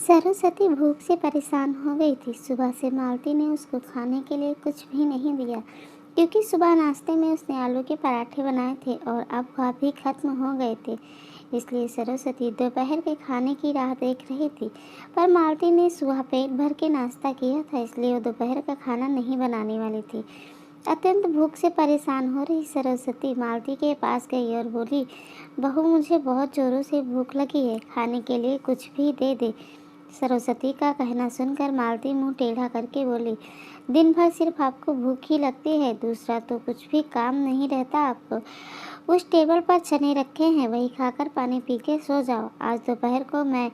सरस्वती भूख से परेशान हो गई थी। सुबह से मालती ने उसको खाने के लिए कुछ भी नहीं दिया, क्योंकि सुबह नाश्ते में उसने आलू के पराठे बनाए थे और अब वह भी खत्म हो गए थे। इसलिए सरस्वती दोपहर के खाने की राह देख रही थी। पर मालती ने सुबह पेट भर के नाश्ता किया था, इसलिए वो दोपहर का खाना नहीं बनाने वाली थी। अत्यंत भूख से परेशान हो रही सरस्वती मालती के पास गई और बोली, बहू, मुझे बहुत ज़ोरों से भूख लगी है, खाने के लिए कुछ भी दे दे। सरस्वती का कहना सुनकर मालती मुंह टेढ़ा करके बोली, दिन भर सिर्फ आपको भूख ही लगती है, दूसरा तो कुछ भी काम नहीं रहता आपको। उस टेबल पर चने रखे हैं, वही खाकर पानी पी के सो जाओ। आज दोपहर को मैं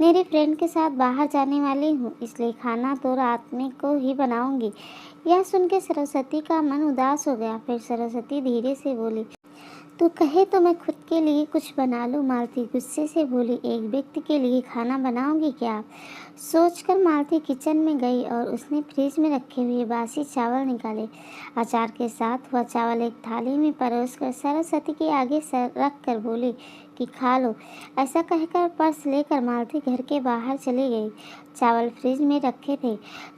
मेरी फ्रेंड के साथ बाहर जाने वाली हूँ, इसलिए खाना तो रात में को ही बनाऊंगी। यह सुन के सरस्वती का मन उदास हो गया। फिर सरस्वती धीरे से बोली, तू कहे तो मैं खुद के लिए कुछ बना लूँ। मालती गुस्से से बोली, एक व्यक्ति के लिए खाना बनाओगी क्या? सोचकर मालती किचन में गई और उसने फ्रिज में रखे हुए बासी चावल निकाले। अचार के साथ वह चावल एक थाली में परोसकर सरस्वती के आगे रख कर बोली कि खा लो। ऐसा कहकर पर्स लेकर मालती घर के बाहर चली गई। चावल फ्रिज में रखे थे,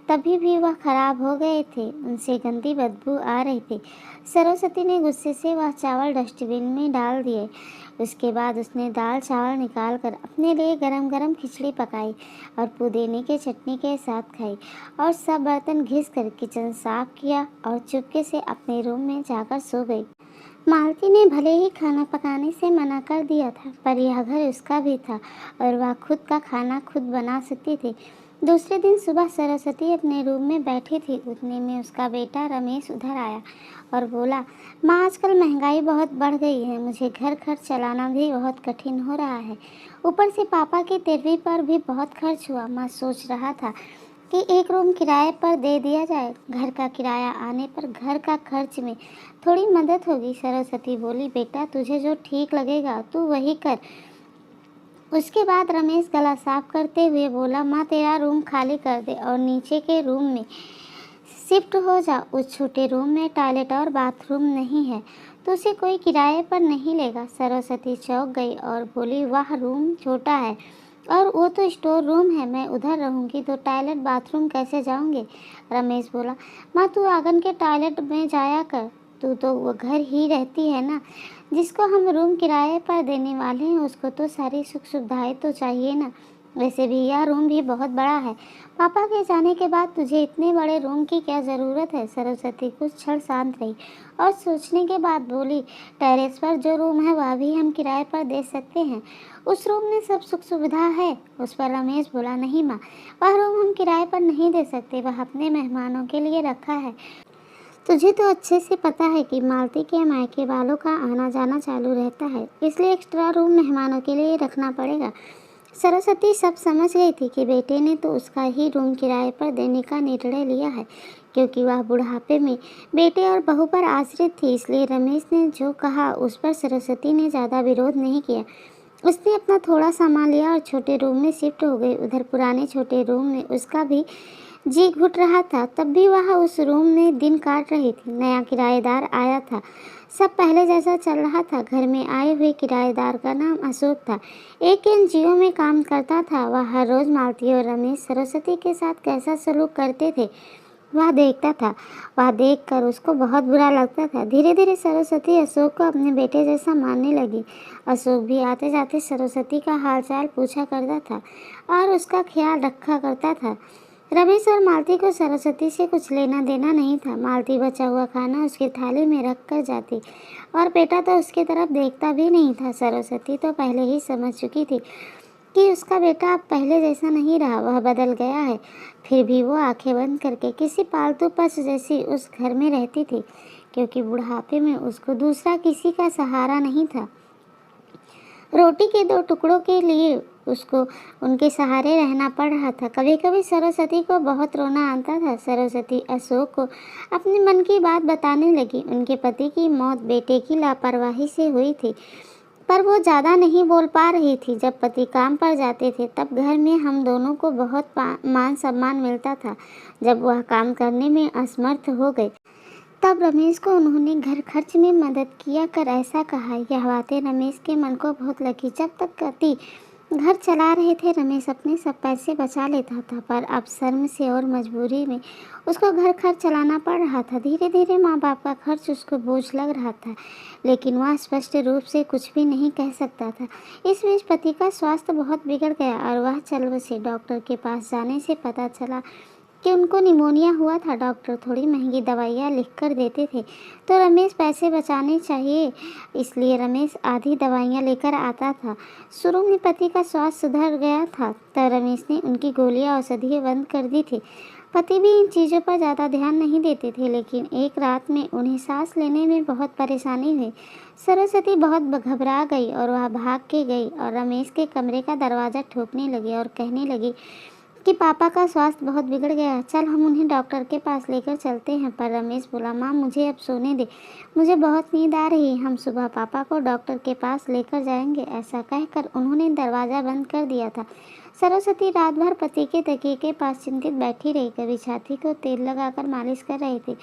तभी भी वह खराब हो गए थे, उनसे गंदी बदबू आ रही थी। सरस्वती ने गुस्से से वह चावल डस्टबिन में डाल दिए। उसके बाद उसने दाल चावल निकाल कर अपने लिए गरम गरम खिचड़ी पकाई और पुदीने के चटनी के साथ खाई और सब बर्तन घिस कर किचन साफ किया और चुपके से अपने रूम में जाकर सो गई। मालती ने भले ही खाना पकाने से मना कर दिया था, पर यह घर उसका भी था और वह खुद का खाना खुद बना सकती थी। दूसरे दिन सुबह सरस्वती अपने रूम में बैठी थी, उतने में उसका बेटा रमेश उधर आया और बोला, माँ, आजकल महंगाई बहुत बढ़ गई है, मुझे घर खर्च चलाना भी बहुत कठिन हो रहा है। ऊपर से पापा की तेरहवीं पर भी बहुत खर्च हुआ। मैं सोच रहा था कि एक रूम किराए पर दे दिया जाए, घर का किराया आने पर घर का खर्च में थोड़ी मदद होगी। सरस्वती बोली, बेटा, तुझे जो ठीक लगेगा तू वही कर। उसके बाद रमेश गला साफ करते हुए बोला, माँ, तेरा रूम खाली कर दे और नीचे के रूम में शिफ्ट हो जा। उस छोटे रूम में टॉयलेट और बाथरूम नहीं है तो उसे कोई किराए पर नहीं लेगा। सरस्वती चौंक गई और बोली, वाह, रूम छोटा है और वो तो स्टोर रूम है, मैं उधर रहूँगी तो टॉयलेट बाथरूम कैसे जाऊँगी? रमेश बोला, माँ, तू आंगन के टॉयलेट में जाया कर, तू तो वो घर ही रहती है ना। जिसको हम रूम किराए पर देने वाले हैं उसको तो सारी सुख सुविधाएं तो चाहिए ना। वैसे भी यह रूम भी बहुत बड़ा है, पापा के जाने के बाद तुझे इतने बड़े रूम की क्या ज़रूरत है? सरस्वती कुछ क्षण शांत रही और सोचने के बाद बोली, टेरेस पर जो रूम है वह भी हम किराए पर दे सकते हैं, उस रूम में सब सुख सुविधा है। उस पर रमेश बोला, नहीं माँ, वह रूम हम किराए पर नहीं दे सकते, वह अपने मेहमानों के लिए रखा है। तुझे तो अच्छे से पता है कि मालती के मायके वालों का आना जाना चालू रहता है, इसलिए एक्स्ट्रा रूम मेहमानों के लिए रखना पड़ेगा। सरस्वती सब समझ गई थी कि बेटे ने तो उसका ही रूम किराए पर देने का निर्णय लिया है, क्योंकि वह बुढ़ापे में बेटे और बहू पर आश्रित थी। इसलिए रमेश ने जो कहा उस पर सरस्वती ने ज़्यादा विरोध नहीं किया। उसने अपना थोड़ा सामान लिया और छोटे रूम में शिफ्ट हो गई। उधर पुराने छोटे रूम में उसका भी जी घुट रहा था, तब भी वह उस रूम में दिन काट रही थी। नया किराएदार आया था, सब पहले जैसा चल रहा था। घर में आए हुए किराएदार का नाम अशोक था, एक एनजीओ में काम करता था। वह हर रोज़ मालती और रमेश सरस्वती के साथ कैसा सलूक करते थे वह देखता था। वह देखकर उसको बहुत बुरा लगता था। धीरे धीरे सरस्वती अशोक को अपने बेटे जैसा मानने लगी। अशोक भी आते जाते सरस्वती का हालचाल पूछा करता था और उसका ख्याल रखा करता था। रमेश और मालती को सरस्वती से कुछ लेना देना नहीं था। मालती बचा हुआ खाना उसकी थाली में रख कर जाती और बेटा तो उसकी तरफ देखता भी नहीं था। सरस्वती तो पहले ही समझ चुकी थी कि उसका बेटा अब पहले जैसा नहीं रहा, वह बदल गया है। फिर भी वो आंखें बंद करके किसी पालतू पशु जैसी उस घर में रहती थी, क्योंकि बुढ़ापे में उसको दूसरा किसी का सहारा नहीं था। रोटी के दो टुकड़ों के लिए उसको उनके सहारे रहना पड़ रहा था। कभी कभी सरस्वती को बहुत रोना आता था। सरस्वती अशोक को अपने मन की बात बताने लगी। उनके पति की मौत बेटे की लापरवाही से हुई थी, पर वो ज़्यादा नहीं बोल पा रही थी। जब पति काम पर जाते थे तब घर में हम दोनों को बहुत मान सम्मान मिलता था। जब वह काम करने में असमर्थ हो गए तब रमेश को उन्होंने घर खर्च में मदद किया कर ऐसा कहा। यह बातें रमेश के मन को बहुत लगी। जब तक पति घर चला रहे थे रमेश अपने सब पैसे बचा लेता था, पर अब शर्म से और मजबूरी में उसको घर खर्च चलाना पड़ रहा था। धीरे धीरे माँ बाप का खर्च उसको बोझ लग रहा था, लेकिन वह स्पष्ट रूप से कुछ भी नहीं कह सकता था। इस बीच पति का स्वास्थ्य बहुत बिगड़ गया और वह चल बसे। डॉक्टर के पास जाने से पता चला कि उनको निमोनिया हुआ था। डॉक्टर थोड़ी महंगी दवाइयाँ लिख कर देते थे, तो रमेश पैसे बचाने चाहिए इसलिए रमेश आधी दवाइयाँ लेकर आता था। शुरू में पति का स्वास्थ्य सुधर गया था, तब रमेश ने उनकी गोलियाँ औषधियाँ बंद कर दी थी। पति भी इन चीज़ों पर ज़्यादा ध्यान नहीं देते थे, लेकिन एक रात में उन्हें सांस लेने में बहुत परेशानी हुई। सरस्वती बहुत घबरा गई और वह भाग के गई और रमेश के कमरे का दरवाज़ा ठोकने लगी और कहने लगी कि पापा का स्वास्थ्य बहुत बिगड़ गया है, चल हम उन्हें डॉक्टर के पास लेकर चलते हैं। पर रमेश बोला, माँ मुझे अब सोने दे, मुझे बहुत नींद आ रही है, हम सुबह पापा को डॉक्टर के पास लेकर जाएंगे। ऐसा कहकर उन्होंने दरवाज़ा बंद कर दिया था। सरस्वती रात भर पति के तकिए के पास चिंतित बैठी रही। कभी छाती को तेल लगाकर मालिश कर रही थी,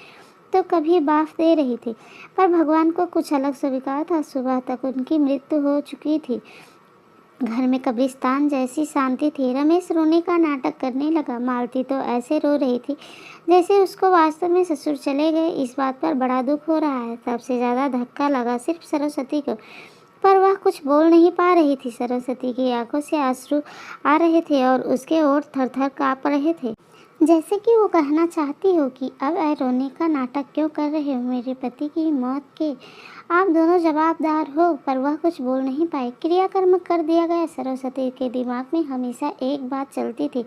तो कभी बाफ दे रही थी, पर भगवान को कुछ अलग स्वीकार था। सुबह तक उनकी मृत्यु हो चुकी थी। घर में कब्रिस्तान जैसी शांति थी। रमेश रोने का नाटक करने लगा। मालती तो ऐसे रो रही थी जैसे उसको वास्तव में ससुर चले गए। इस बात पर बड़ा दुख हो रहा है। सबसे ज़्यादा धक्का लगा सिर्फ सरस्वती को, पर वह कुछ बोल नहीं पा रही थी। सरस्वती की आंखों से आंसू आ रहे थे और उसके ओठ थर-थर काँप रहे थे, जैसे कि वो कहना चाहती हो कि अब रोने का नाटक क्यों कर रहे हो, मेरे पति की मौत के आप दोनों जवाबदार हो। पर वह कुछ बोल नहीं पाए। क्रियाकर्म कर दिया गया। सरस्वती के दिमाग में हमेशा एक बात चलती थी,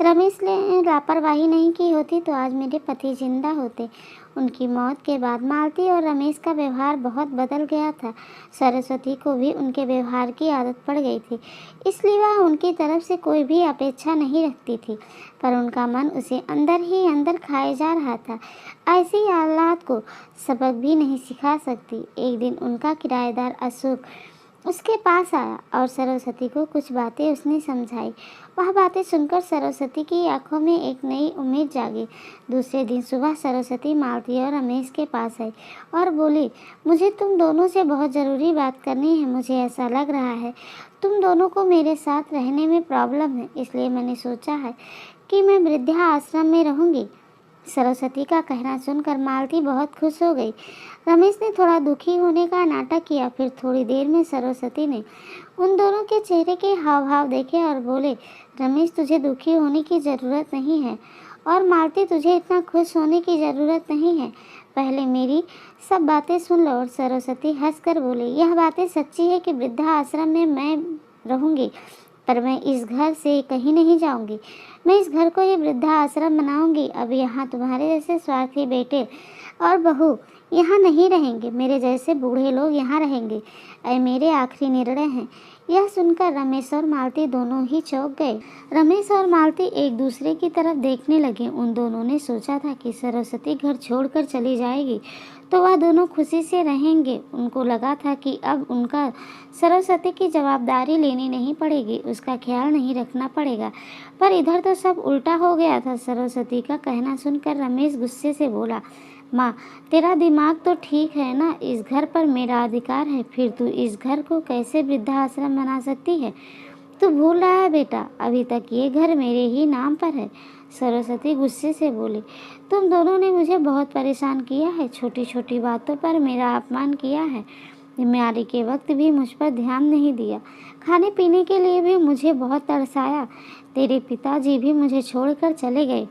रमेश ने लापरवाही नहीं की होती तो आज मेरे पति जिंदा होते। उनकी मौत के बाद मालती और रमेश का व्यवहार बहुत बदल गया था। सरस्वती को भी उनके व्यवहार की आदत पड़ गई थी, इसलिए वह उनकी तरफ से कोई भी अपेक्षा नहीं रखती थी, पर उनका मन उसे अंदर ही अंदर खाए जा रहा था। ऐसी हालात को सबक भी नहीं सिखा सकती। एक दिन उनका किराएदार अशोक उसके पास आया और सरस्वती को कुछ बातें उसने समझाई। वह बातें सुनकर सरस्वती की आंखों में एक नई उम्मीद जागी। दूसरे दिन सुबह सरस्वती मालती और रमेश के पास आई और बोली, मुझे तुम दोनों से बहुत ज़रूरी बात करनी है। मुझे ऐसा लग रहा है तुम दोनों को मेरे साथ रहने में प्रॉब्लम है, इसलिए मैंने सोचा है कि मैं वृद्धा आश्रम में रहूँगी। सरस्वती का कहना सुनकर मालती बहुत खुश हो गई। रमेश ने थोड़ा दुखी होने का नाटक किया। फिर थोड़ी देर में सरस्वती ने उन दोनों के चेहरे के हाव भाव देखे और बोले, रमेश तुझे दुखी होने की ज़रूरत नहीं है और मालती तुझे इतना खुश होने की ज़रूरत नहीं है। पहले मेरी सब बातें सुन लो। और सरस्वती हंसकर बोली, यह बातें सच्ची है कि वृद्धा आश्रम में मैं रहूँगी, पर मैं इस घर से कहीं नहीं जाऊंगी। मैं इस घर को ही वृद्धा आश्रम बनाऊंगी। अब यहाँ तुम्हारे जैसे स्वार्थी बेटे और बहू यहाँ नहीं रहेंगे, मेरे जैसे बूढ़े लोग यहाँ रहेंगे। ये मेरे आखिरी निर्णय हैं। यह सुनकर रमेश और मालती दोनों ही चौंक गए। रमेश और मालती एक दूसरे की तरफ देखने लगे। उन दोनों ने सोचा था कि सरस्वती घर छोड़कर चली जाएगी तो वह दोनों खुशी से रहेंगे। उनको लगा था कि अब उनका सरस्वती की जवाबदारी लेनी नहीं पड़ेगी, उसका ख्याल नहीं रखना पड़ेगा। पर इधर तो सब उल्टा हो गया था। सरस्वती का कहना सुनकर रमेश गुस्से से बोला, माँ तेरा दिमाग तो ठीक है ना, इस घर पर मेरा अधिकार है, फिर तू इस घर को कैसे वृद्धाश्रम बना सकती है? तू भूल रहा है बेटा, अभी तक ये घर मेरे ही नाम पर है। सरस्वती गुस्से से बोली, तुम दोनों ने मुझे बहुत परेशान किया है, छोटी छोटी बातों पर मेरा अपमान किया है, बीमारी के वक्त भी मुझ पर ध्यान नहीं दिया, खाने पीने के लिए भी मुझे बहुत तरसाया। तेरे पिताजी भी मुझे छोड़कर चले गए।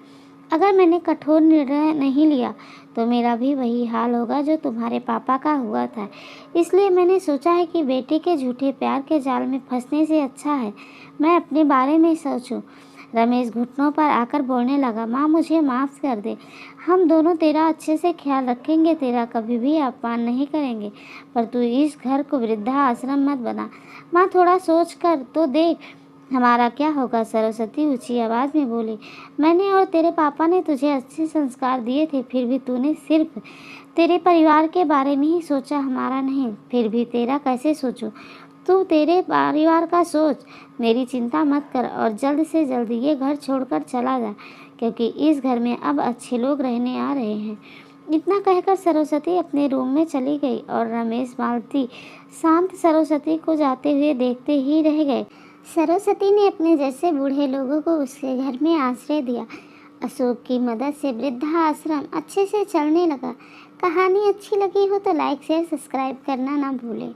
अगर मैंने कठोर निर्णय नहीं लिया तो मेरा भी वही हाल होगा जो तुम्हारे पापा का हुआ था। इसलिए मैंने सोचा है कि बेटे के झूठे प्यार के जाल में फंसने से अच्छा है मैं अपने बारे में सोचूं। रमेश घुटनों पर आकर बोलने लगा, माँ मुझे माफ़ कर दे, हम दोनों तेरा अच्छे से ख्याल रखेंगे, तेरा कभी भी अपमान नहीं करेंगे, पर तू इस घर को वृद्धा आश्रम मत बना। माँ थोड़ा सोच कर तो देख हमारा क्या होगा। सरस्वती ऊंची आवाज़ में बोली, मैंने और तेरे पापा ने तुझे अच्छे संस्कार दिए थे, फिर भी तूने सिर्फ तेरे परिवार के बारे में ही सोचा, हमारा नहीं। फिर भी तेरा कैसे सोचूं? तू तेरे परिवार का सोच, मेरी चिंता मत कर और जल्द से जल्द ये घर छोड़कर चला जा, क्योंकि इस घर में अब अच्छे लोग रहने आ रहे हैं। इतना कहकर सरस्वती अपने रूम में चली गई और रमेश मालती शांत सरस्वती को जाते हुए देखते ही रह गए। सरस्वती ने अपने जैसे बूढ़े लोगों को उसके घर में आश्रय दिया। अशोक की मदद से वृद्धा आश्रम अच्छे से चलने लगा। कहानी अच्छी लगी हो तो लाइक शेयर सब्सक्राइब करना ना भूलें।